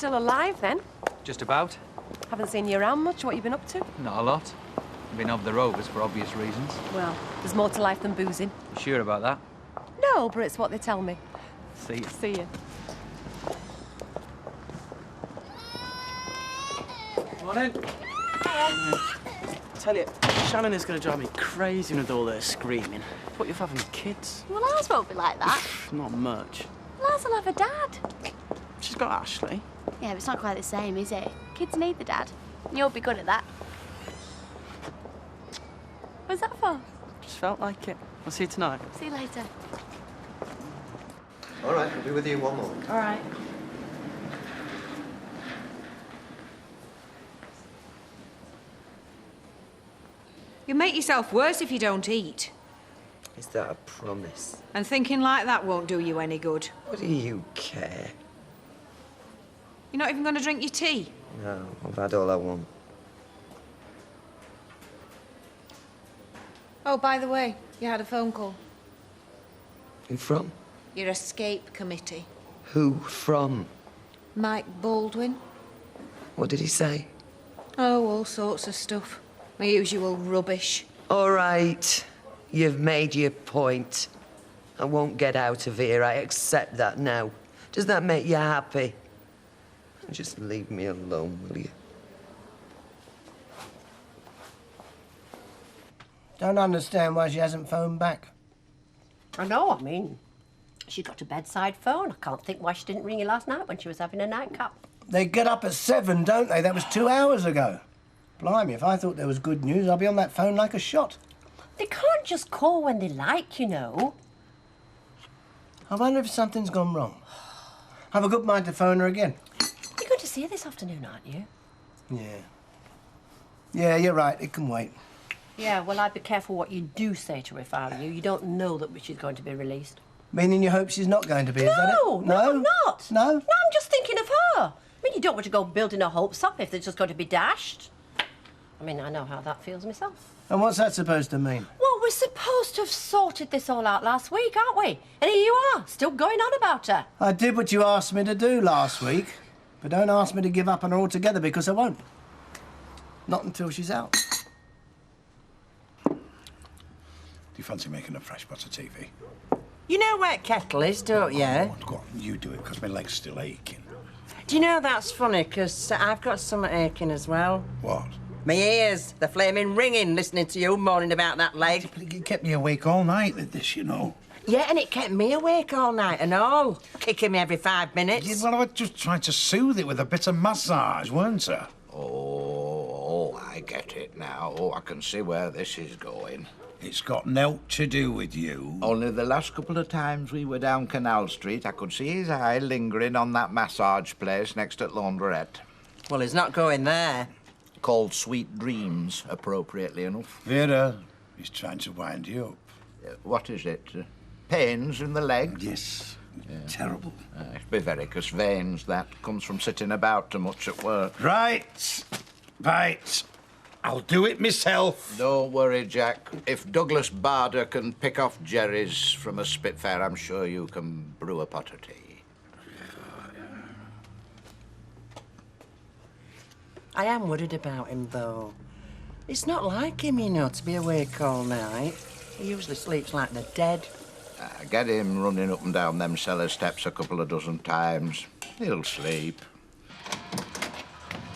still alive, then? Just about. Haven't seen you around much. What you been up to? Not a lot. Been over the rovers for obvious reasons. Well, there's more to life than boozing. You sure about that? No, but it's what they tell me. See you. See you. Morning. Tell you, Shannon is going to drive me crazy with all her screaming. What if having kids? Well, ours won't be like that. Not much. Well, ours will have a dad. She's got Ashley. Yeah, but it's not quite the same, is it? Kids need the dad. You'll be good at that. What's that for? Just felt like it. I'll see you tonight. See you later. All right, I'll be with you in one moment. All right. You'll make yourself worse if you don't eat. Is that a promise? And thinking like that won't do you any good. What do you care? You're not even going to drink your tea. No, I've had all I want. Oh, by the way, you had a phone call. Who from? Your escape committee. Who from? Mike Baldwin. What did he say? Oh, all sorts of stuff. The usual rubbish. All right, you've made your point. I won't get out of here. I accept that now. Does that make you happy? Just leave me alone, will you? Don't understand why she hasn't phoned back. I know, I mean, she's got a bedside phone. I can't think why she didn't ring you last night when she was having a nightcap. They get up at 7, don't they? That was 2 hours ago. Blimey, if I thought there was good news, I'd be on that phone like a shot. They can't just call when they like, you know. I wonder if something's gone wrong. Have a good mind to phone her again. You're going to see her this afternoon, aren't you? Yeah. Yeah, you're right. It can wait. Yeah, well, I'd be careful what you do say to her if I were you. You don't know that she's going to be released. Meaning you hope she's not going to be, is that it? No, I'm not. No? No, I'm just thinking of her. I mean, you don't want to go building her hopes up if they're just going to be dashed. I mean, I know how that feels myself. And what's that supposed to mean? Well, we're supposed to have sorted this all out last week, aren't we? And here you are, still going on about her. I did what you asked me to do last week, but don't ask me to give up on her altogether because I won't. Not until she's out. Do you fancy making a fresh pot of TV? You know where kettle is, don't you? Go on, you do it, because my leg's still aching. Do you know that's funny, because I've got stomach aching as well. What? My ears, they're flaming ringing listening to you moaning about that leg. But it kept me awake all night, this, you know. Yeah, and it kept me awake all night and all, kicking me every 5 minutes. Yeah, well, I was just trying to soothe it with a bit of massage, weren't I? Oh, I get it now. Oh, I can see where this is going. It's got naught to do with you. Only the last couple of times we were down Canal Street, I could see his eye lingering on that massage place next at Laundrette. Well, he's not going there. Called Sweet Dreams, appropriately enough. Vera, he's trying to wind you up. What is it? Pains in the leg? Yes. Yeah. Terrible. It's be varicose veins, that. Comes from sitting about too much at work. Right. I'll do it myself. Don't worry, Jack. If Douglas Bader can pick off Jerry's from a Spitfire, I'm sure you can brew a pot of tea. I am worried about him, though. It's not like him, you know, to be awake all night. He usually sleeps like the dead. Get him running up and down them cellar steps a couple of dozen times. He'll sleep.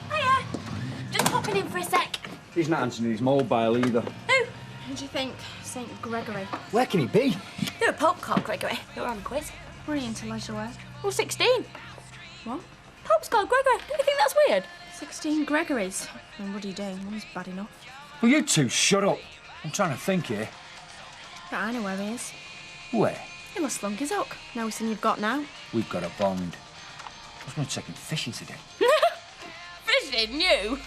Hiya. Just popping in for a sec. He's not answering his mobile either. Who? Who do you think? St. Gregory. Where can he be? You're a Pope called Gregory. You're on a quiz. What are you into leisure wear? Well, 16. What? Pope's called Gregory. Don't you think that's weird? 16 Gregories. And what do you do? One's bad enough. Well, you two, shut up. I'm trying to think here. But I know where he is. Where? He must slunk his hook. Now he's seen you've got now. We've got a bond. I was going to take him fishing today. Fishing, you?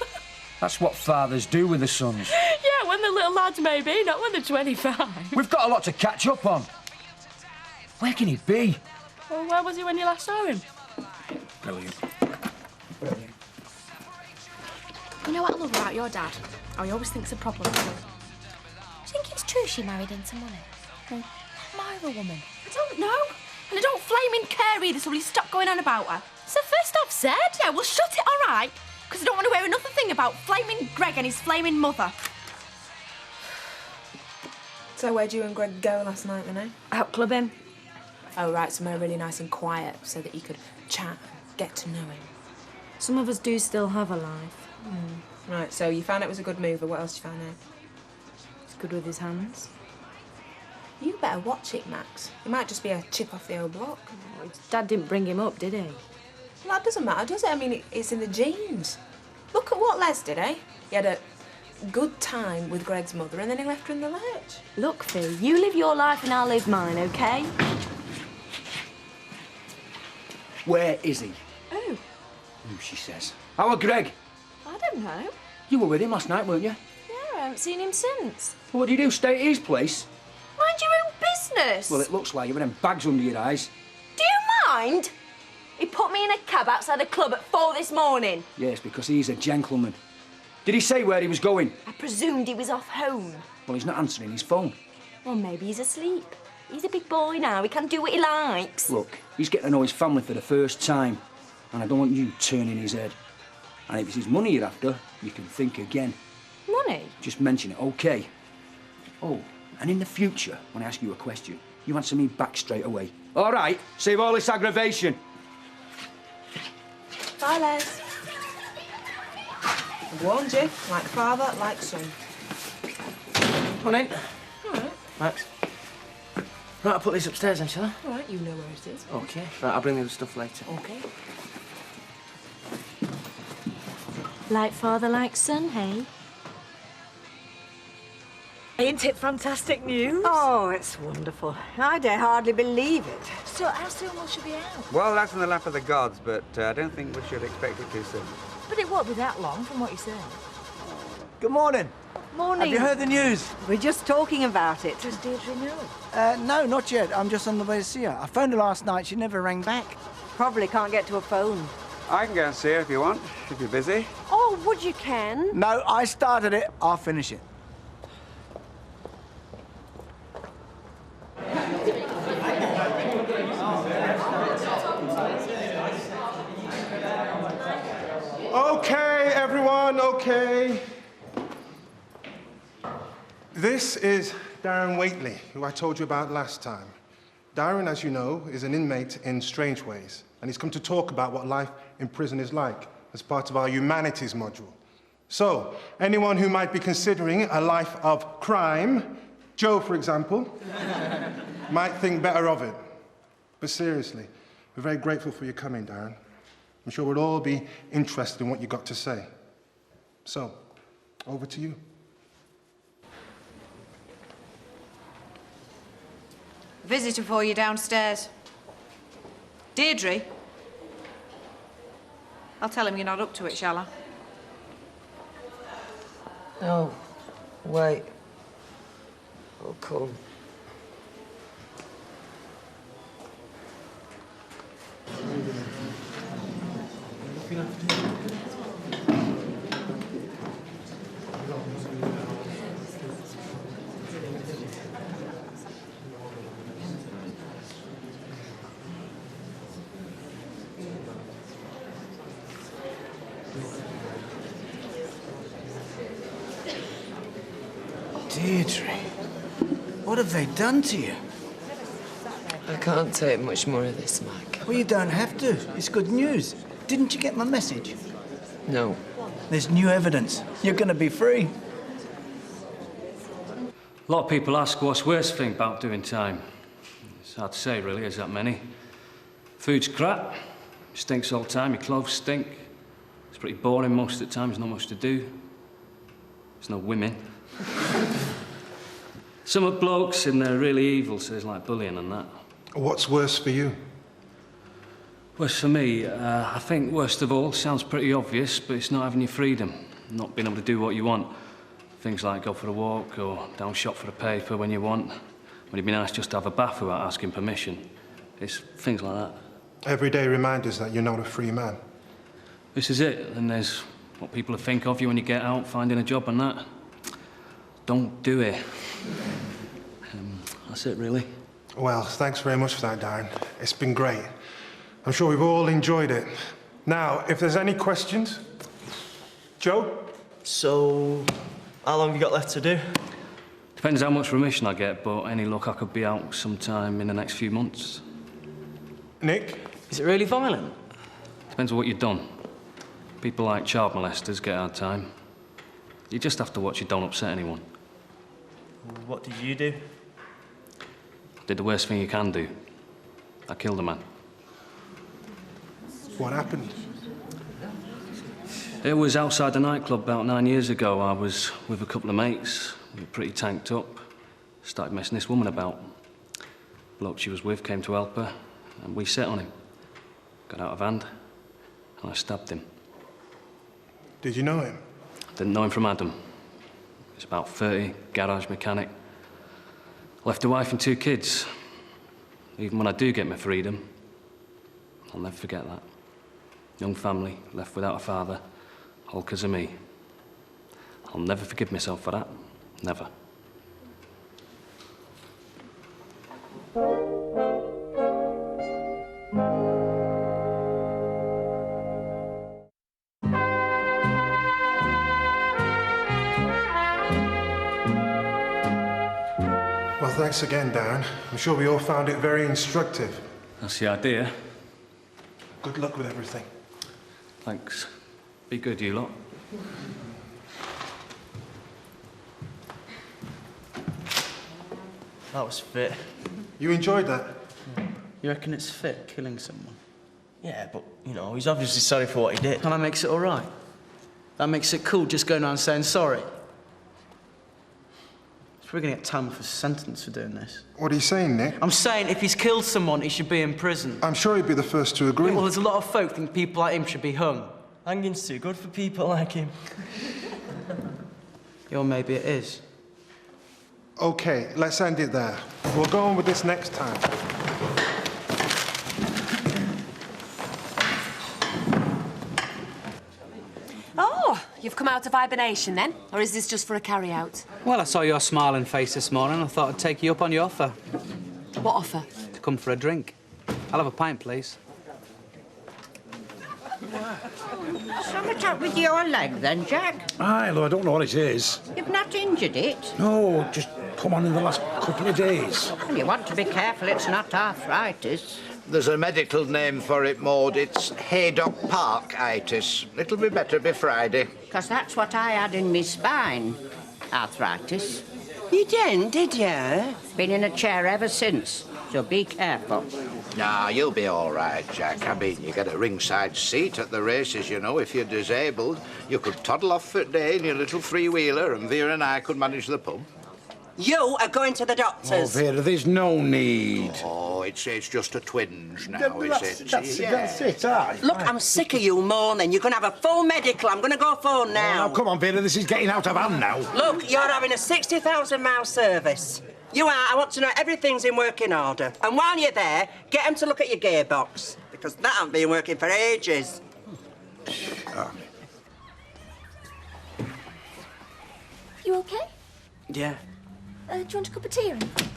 That's what fathers do with their sons. Yeah, when they're little lads, maybe, not when they're 25. We've got a lot to catch up on. Where can he be? Well, where was he when you last saw him? Brilliant. You know what I love about your dad? How he always thinks of problems. Do you think it's true she married into money? No. Admire a woman. I don't know. And I don't flaming care either, so will you stop going on about her? It's her first off said. Yeah, well, shut it, all right? Because I don't want to hear another thing about flaming Greg and his flaming mother. So where'd you and Greg go last night, then, eh? Out clubbing. Oh, right, somewhere really nice and quiet so that you could chat, get to know him. Some of us do still have a life. Right, so you found it was a good move, but what else did you find out? He's good with his hands. You better watch it, Max. It might just be a chip off the old block. Oh, his dad didn't bring him up, did he? Well, that doesn't matter, does it? I mean, it's in the genes. Look at what Les did, eh? He had a good time with Greg's mother and then he left her in the lurch. Look, Fee, you live your life and I'll live mine, OK? Where is he? Oh. She says. How are Greg? I don't know. You were with him last night, weren't you? Yeah, I haven't seen him since. Well, what do you do? Stay at his place? Mind your own business. Well, it looks like you've got them bags under your eyes. Do you mind? He put me in a cab outside the club at 4 this morning. Yes, because he's a gentleman. Did he say where he was going? I presumed he was off home. Well, he's not answering his phone. Well, maybe he's asleep. He's a big boy now. He can do what he likes. Look, he's getting to know his family for the first time, and I don't want you turning his head. And if it's his money you're after, you can think again. Money? Just mention it, OK? Oh, and in the future, when I ask you a question, you answer me back straight away. All right? Save all this aggravation. Bye, Les. I warned you. Like father, like son. Come on in. All right. Max. Right, I'll put these upstairs then, shall I? All right, you know where it is. OK. Right, I'll bring the other stuff later. OK. Like father, like son, hey? Ain't it fantastic news? Oh, it's wonderful. I dare hardly believe it. So how soon will she be out? Well, that's in the lap of the gods, but I don't think we should expect it too soon. But it won't be that long from what you said. Good morning. Morning. Have you heard the news? We're just talking about it. Does Deirdre know? No, not yet. I'm just on the way to see her. I phoned her last night. She never rang back. Probably can't get to a phone. I can go and see her if you want, if you're busy. Oh, would you, Ken? No, I started it. I'll finish it. Okay, everyone, okay. This is Darren Waitley, who I told you about last time. Darren, as you know, is an inmate in Strangeways, and he's come to talk about what life in prison is like as part of our humanities module. So, anyone who might be considering a life of crime, Joe, for example, might think better of it. But seriously, we're very grateful for your coming, Darren. I'm sure we'll all be interested in what you've got to say. So, over to you. Visitor for you downstairs. Deirdre? I'll tell him you're not up to it, shall I? No, wait. I'll come. Deirdre, what have they done to you? I can't take much more of this, Mike. Well, you don't have to. It's good news. Didn't you get my message? No. There's new evidence. You're going to be free. A lot of people ask what's worst thing about doing time. It's hard to say, really, there's that many. Food's crap. Stinks all the time, your clothes stink. It's pretty boring most of the time, there's not much to do. There's no women. Some are blokes and they're really evil, so it's like bullying and that. What's worse for you? Worst for me, I think worst of all, sounds pretty obvious, but it's not having your freedom, not being able to do what you want. Things like go for a walk or down shop for a paper when you want. When it'd be nice just to have a bath without asking permission. It's things like that. Everyday reminders that you're not a free man. This is it, and there's what people think of you when you get out, finding a job and that. Don't do it. That's it, really. Well, thanks very much for that, Darren. It's been great. I'm sure we've all enjoyed it. Now, if there's any questions... Joe? So, how long have you got left to do? Depends how much remission I get, but any luck I could be out sometime in the next few months. Nick? Is it really violent? Depends on what you've done. People like child molesters get hard time. You just have to watch you don't upset anyone. What did you do? Did the worst thing you can do. I killed a man. What happened? It was outside the nightclub about 9 years ago. I was with a couple of mates. We were pretty tanked up. Started messing this woman about. Bloke she was with came to help her, and we set on him. Got out of hand, and I stabbed him. Did you know him? Didn't know him from Adam. He's about 30, garage mechanic. Left a wife and 2 kids. Even when I do get my freedom, I'll never forget that. Young family, left without a father, all 'cause of me. I'll never forgive myself for that. Never. Well, thanks again, Darren. I'm sure we all found it very instructive. That's the idea. Good luck with everything. Thanks. Be good, you lot. That was fit. You enjoyed that? You reckon it's fit, killing someone? Yeah, but, you know, he's obviously sorry for what he did. And that makes it all right. That makes it cool just going around saying sorry. We're going to get time for a sentence for doing this. What are you saying, Nick? I'm saying if he's killed someone, he should be in prison. I'm sure he'd be the first to agree. Yeah, well, there's a lot of folk think people like him should be hung. Hanging's too good for people like him. Yeah, or maybe it is. OK, let's end it there. We'll go on with this next time. Oh, you've come out of hibernation then? Or is this just for a carry-out? Well, I saw your smiling face this morning. I thought I'd take you up on your offer. What offer? To come for a drink. I'll have a pint, please. Something up with your leg then, Jack? Aye, though I don't know what it is. You've not injured it? No, just come on in the last couple of days. Well, you want to be careful it's not arthritis. There's a medical name for it, Maud. It's Haydock Park-itis. It'll be better by Friday. Because that's what I had in my spine. Arthritis. You didn't, did you? Been in a chair ever since, so be careful. Nah, you'll be all right, Jack. I mean, you get a ringside seat at the races, you know, if you're disabled. You could toddle off for a day in your little three-wheeler, and Vera and I could manage the pub. You are going to the doctor's. Oh, Vera, there's no need. Oh, it's just a twinge now, is it? That's it, aye. Look, I'm sick of you moaning. You're going to have a full medical. I'm going to go phone now. Oh, come on, Vera, this is getting out of hand now. Look, you're having a 60,000-mile service. You are. I want to know everything's in working order. And while you're there, get them to look at your gearbox, because that hasn't been working for ages. You okay? Yeah. Do you want a cup of tea or anything?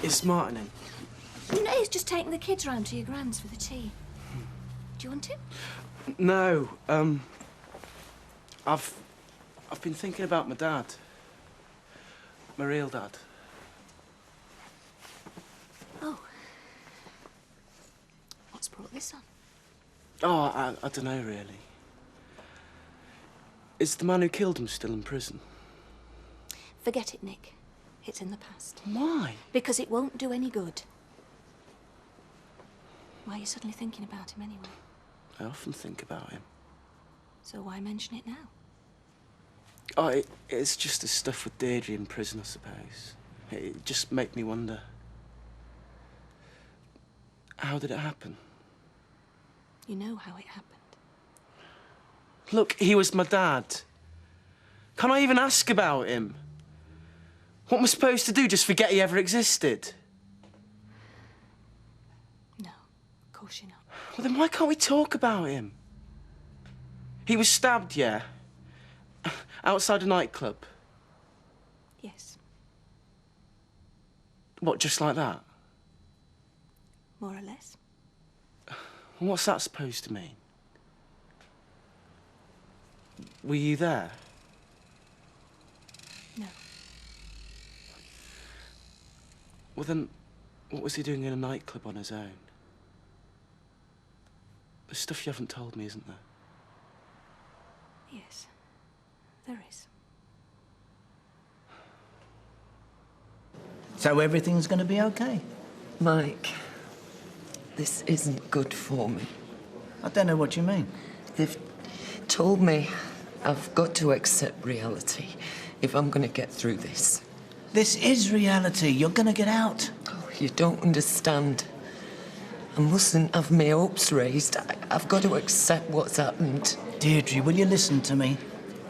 Is Martin in? No, he's just taking the kids round to your grand's for the tea. Do you want him? No, I've been thinking about my dad. My real dad. Oh. What's brought this on? Oh, I don't know, really. Is the man who killed him still in prison? Forget it, Nick. It's in the past. Why? Because it won't do any good. Why are you suddenly thinking about him anyway? I often think about him. So why mention it now? Oh, it's just the stuff with Deirdre in prison, I suppose. It just made me wonder. How did it happen? You know how it happened. Look, he was my dad. Can I even ask about him? What am I supposed to do, just forget he ever existed? No, of course you're not. Well, then why can't we talk about him? He was stabbed, yeah? Outside a nightclub? Yes, What, just like that? more or less. What's that supposed to mean? Were you there? No. Well, then, what was he doing in a nightclub on his own? There's stuff you haven't told me, isn't there? Yes, there is. So everything's going to be okay? Mike, this isn't good for me. I don't know what you mean. They've told me I've got to accept reality if I'm going to get through this. This is reality. You're going to get out. Oh, you don't understand. I mustn't have my hopes raised. I've got to accept what's happened. Deirdre, will you listen to me?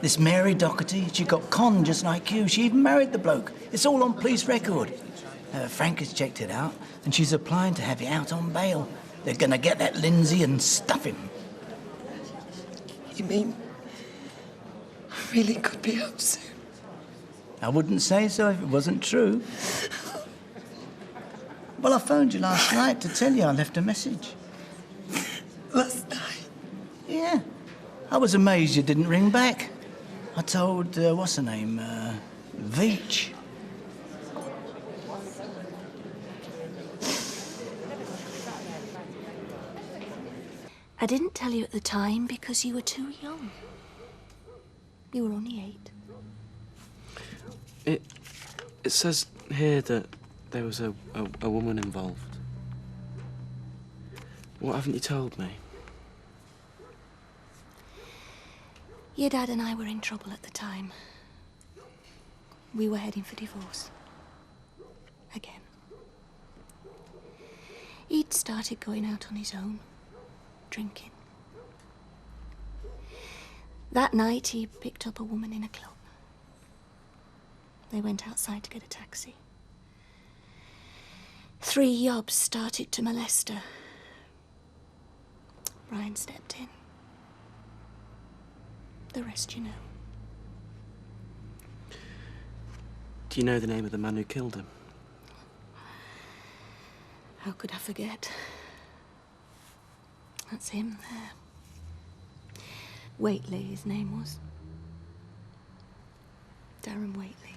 This Mary Doherty, she got conned just like you. She even married the bloke. It's all on police record. Frank has checked it out, and she's applying to have you out on bail. They're going to get that Lindsay and stuff him. You mean I really could be out soon? I wouldn't say so if it wasn't true. Well, I phoned you last night to tell you I left a message. Last night? Yeah. I was amazed you didn't ring back. I told, what's her name, Veach. I didn't tell you at the time because you were too young. You were only 8. It says here that there was a woman involved. What haven't you told me? Your dad and I were in trouble at the time. We were heading for divorce. Again. He'd started going out on his own, drinking. That night, he picked up a woman in a club. They went outside to get a taxi. 3 yobs started to molest her. Brian stepped in. The rest you know. Do you know the name of the man who killed him? How could I forget? That's him there. Waitley, his name was. Darren Waitley.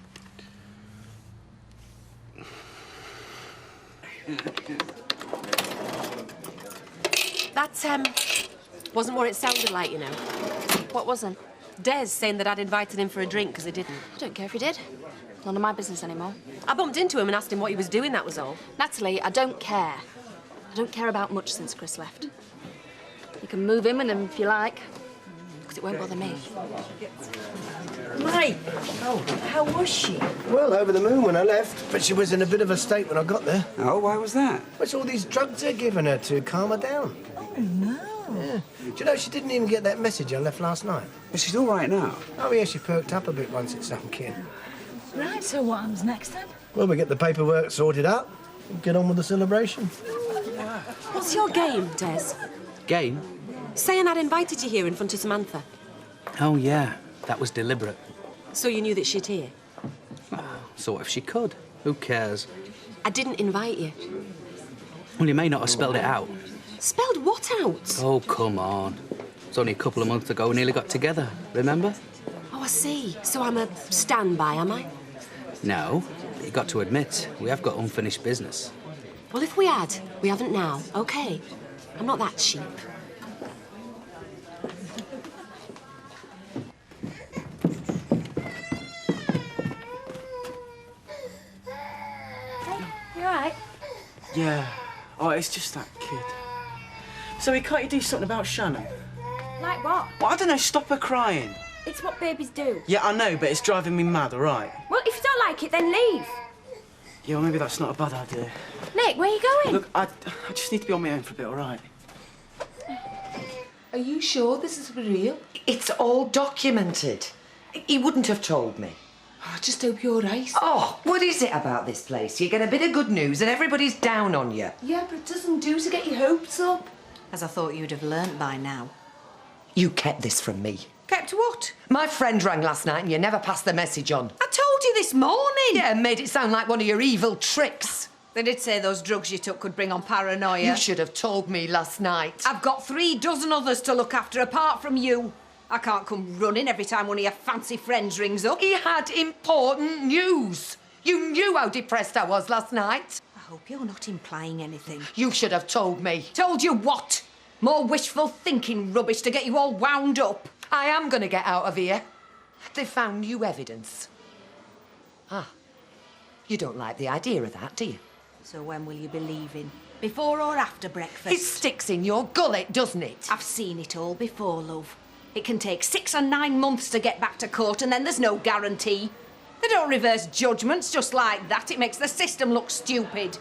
That, wasn't what it sounded like, you know. What wasn't? Des saying that I'd invited him for a drink because he didn't. I don't care if he did. None of my business anymore. I bumped into him and asked him what he was doing, that was all. Natalie, I don't care. I don't care about much since Chris left. You can move in with him if you like, because it won't bother me. Mike! Oh, how was she? Well, over the moon when I left, but she was in a bit of a state when I got there. Oh, why was that? What's all these drugs they're giving her to calm her down? Oh, no. Yeah. Do you know she didn't even get that message I left last night? But she's all right now. Oh, yeah, she perked up a bit once it sunk in. Right, so what happens next then? Well, we get the paperwork sorted out and get on with the celebration. What's your game, Des? Game? Saying I'd invited you here in front of Samantha. Oh, yeah. That was deliberate. So you knew that she'd hear? So what if she could? Who cares? I didn't invite you. Well, you may not have spelled it out. Spelled what out? Oh, come on. It's only a couple of months ago we nearly got together, remember? Oh, I see. So I'm a standby, am I? No. You got to admit, we have got unfinished business. Well, if we had, we haven't now. OK. I'm not that cheap. You all right? Yeah. Oh, it's just that kid. So, can't you do something about Shannon? Like what? Well, I don't know, stop her crying. It's what babies do. Yeah, I know, but it's driving me mad, all right? Well, if you don't like it, then leave. Yeah, well, maybe that's not a bad idea. Nick, where are you going? Look, I just need to be on my own for a bit, all right? Are you sure this is real? It's all documented. He wouldn't have told me. I just hope you're right. Oh, what is it about this place? You get a bit of good news and everybody's down on you. Yeah, but it doesn't do to get your hopes up. As I thought you'd have learnt by now. You kept this from me. Kept what? My friend rang last night and you never passed the message on. I told you this morning. Yeah, and made it sound like one of your evil tricks. They did say those drugs you took could bring on paranoia. You should have told me last night. I've got 3 dozen others to look after apart from you. I can't come running every time one of your fancy friends rings up. He had important news. You knew how depressed I was last night. I hope you're not implying anything. You should have told me. Told you what? More wishful thinking rubbish to get you all wound up. I am going to get out of here. They found new evidence. Ah, you don't like the idea of that, do you? So when will you be leaving? Before or after breakfast? It sticks in your gullet, doesn't it? I've seen it all before, love. It can take 6 or 9 months to get back to court, and then there's no guarantee. They don't reverse judgments just like that. It makes the system look stupid.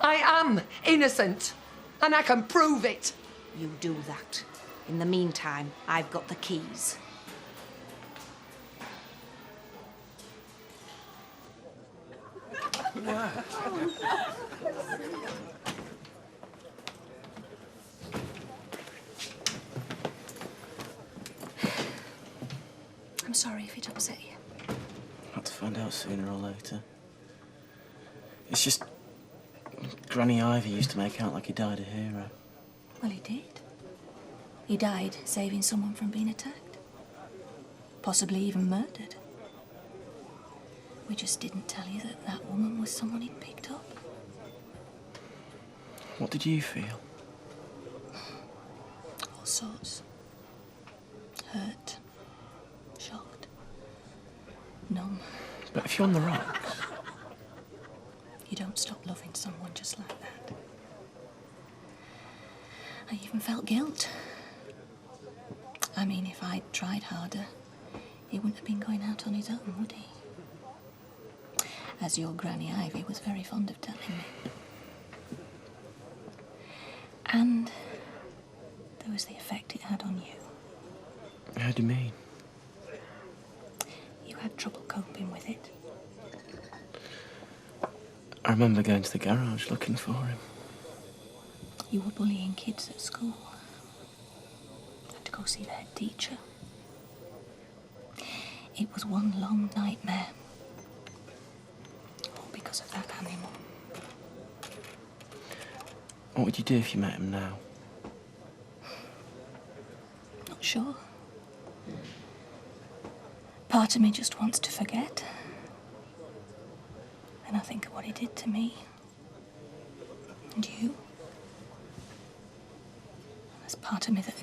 I am innocent, and I can prove it. You do that. In the meantime, I've got the keys. I'm sorry if it upset you. I'll have to find out sooner or later. It's just... Granny Ivy used to make out like he died a hero. Well, he did. He died saving someone from being attacked. Possibly even murdered. We just didn't tell you that that woman was someone he'd picked up. What did you feel? All sorts. Hurt. Shocked. Numb. But if you're on the rocks... You don't stop loving someone just like that. I even felt guilt. I mean, if I'd tried harder, he wouldn't have been going out on his own, would he? As your Granny Ivy was very fond of telling me. And there was the effect it had on you. How do you mean? You had trouble coping with it. I remember going to the garage looking for him. You were bullying kids at school. Had to go see the head teacher. It was one long nightmare. All because of that animal. What would you do if you met him now? Not sure. Part of me just wants to forget. And I think of what he did to me. And you. There's part of me that